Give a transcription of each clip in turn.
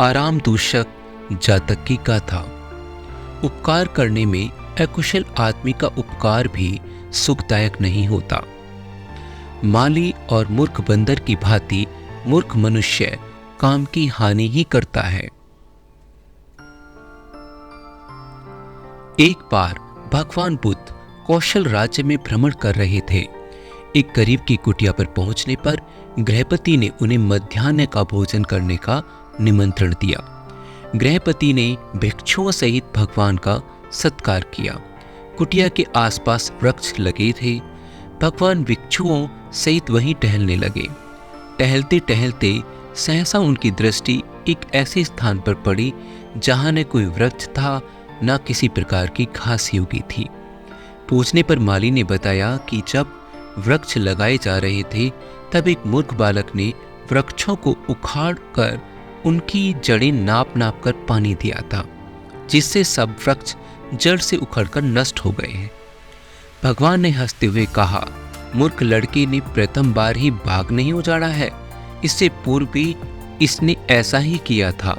आराम दूषक जातक की गाथा। उपकार करने में अकुशल आदमी का उपकार भी सुखदायक नहीं होता। माली और मूर्ख बंदर की भांति मूर्ख मनुष्य काम की हानि ही करता है। एक बार भगवान बुद्ध कौशल राज्य में भ्रमण कर रहे थे। एक गरीब की कुटिया पर पहुंचने पर गृहपति ने उन्हें मध्याह्न का भोजन करने का निमंत्रण दिया। गृहपति ने भिक्षुओं सहित भगवान का सत्कार किया। कुटिया के आसपास वृक्ष लगे थे। भगवान भिक्षुओं सहित वहीं टहलने लगे। टहलते टहलते सहसा उनकी दृष्टि एक ऐसे स्थान पर पड़ी जहां न कोई वृक्ष था, न किसी प्रकार की घास उगी थी। पूछने पर माली ने बताया कि जब वृक्ष लगाए जा रहे थे तब एक मूर्ख बालक ने वृक्षों को उखाड़ कर उनकी जड़ें नाप नाप कर पानी दिया था, जिससे सब वृक्ष जड़ से उखड़कर नष्ट हो गए हैं। भगवान ने हंसते हुए कहा, मूर्ख लड़के ने प्रथम बार ही बाग नहीं उजाड़ा है, इससे पूर्व भी इसने ऐसा ही किया था।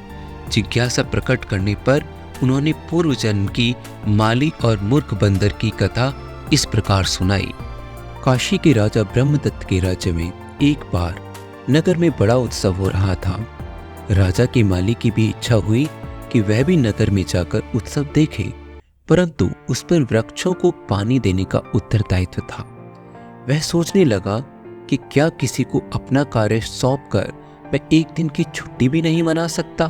जिज्ञासा प्रकट करने पर उन्होंने पूर्व जन्म की माली और मूर्ख बंदर की कथा इस प्रकार सुनाई। काशी के राजा ब्रह्मदत्त के राज्य में एक बार नगर में बड़ा उत्सव हो रहा था। राजा के माली की भी इच्छा हुई कि वह भी नगर में जाकर उत्सव देखे, परंतु उस पर वृक्षों को पानी देने का उत्तरदायित्व था। वह सोचने लगा कि क्या किसी को अपना कार्य सौंपकर मैं एक दिन की छुट्टी भी नहीं मना सकता।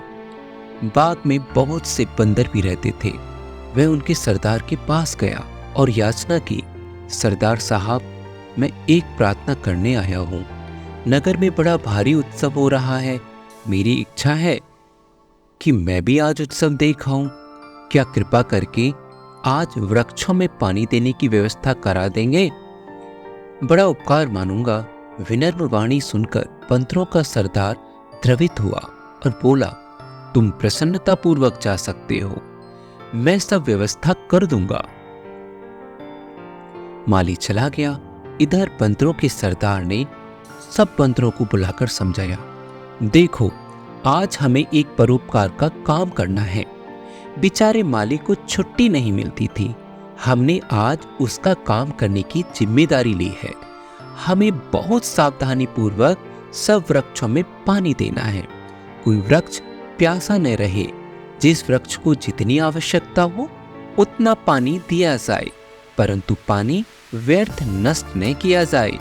बाग में बहुत से बंदर भी रहते थे। वह उनके सरदार के पास गया और याचना की, सरदार साहब, मैं एक प्रार्थना करने आया हूँ। नगर में बड़ा भारी उत्सव हो रहा है। मेरी इच्छा है कि मैं भी आज उत्सव देखाऊं। क्या कृपा करके आज वृक्षों में पानी देने की व्यवस्था करा देंगे? बड़ा उपकार मानूंगा। विनम्र वाणी सुनकर बंदरों का सरदार द्रवित हुआ और बोला, तुम प्रसन्नता पूर्वक जा सकते हो, मैं सब व्यवस्था कर दूंगा। माली चला गया। इधर बंदरों के सरदार ने सब बंदरों को बुलाकर समझाया, देखो, आज हमें एक परोपकार का काम करना है। बेचारे माली को छुट्टी नहीं मिलती थी। हमने आज उसका काम करने की जिम्मेदारी ली है। हमें बहुत सावधानी पूर्वक सब वृक्षों में पानी देना है। कोई वृक्ष प्यासा न रहे। जिस वृक्ष को जितनी आवश्यकता हो उतना पानी दिया जाए, परंतु पानी व्यर्थ नष्ट न किया जाए।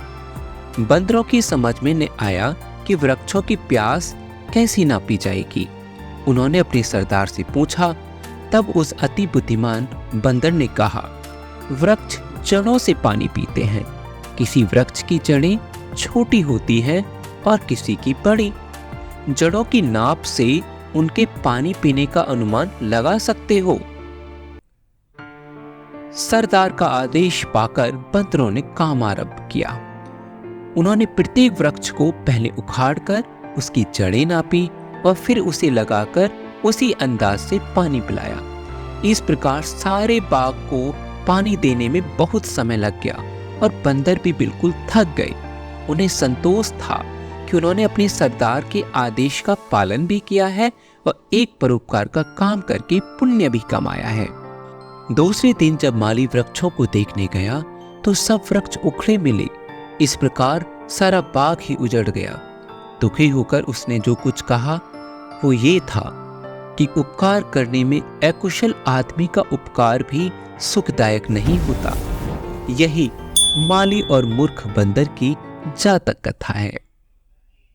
बंदरों की समझ में न आया कि वृक्षों की प्यास कैसी नापी जाएगी। उन्होंने अपने सरदार से पूछा। तब उस अति बुद्धिमान बंदर ने कहा, वृक्ष जड़ों से पानी पीते हैं। किसी वृक्ष की जड़ें छोटी होती हैं और किसी की बड़ी। जड़ों की नाप से उनके पानी पीने का अनुमान लगा सकते हो। सरदार का आदेश पाकर बंदरों ने काम आरंभ किया। उन्होंने प्रत्येक वृक्ष को पहले उखाड़कर उसकी जड़ें नापी और फिर उसे लगाकर उसी अंदाज से पानी पिलाया। इस प्रकार सारे बाग को पानी देने में बहुत समय लग गया और बंदर भी बिल्कुल थक गए। उन्हें संतोष था कि उन्होंने अपने सरदार के आदेश का पालन भी किया है और एक परोपकार का काम करके पुण्य भी कमाया है। दूसरे दिन जब माली वृक्षों को देखने गया तो सब वृक्ष उखड़े मिले। इस प्रकार सारा बाग ही उजड़ गया। दुखी होकर उसने जो कुछ कहा वो ये था कि उपकार करने में अकुशल आदमी का उपकार भी सुखदायक नहीं होता। यही माली और मूर्ख बंदर की जातक कथा है।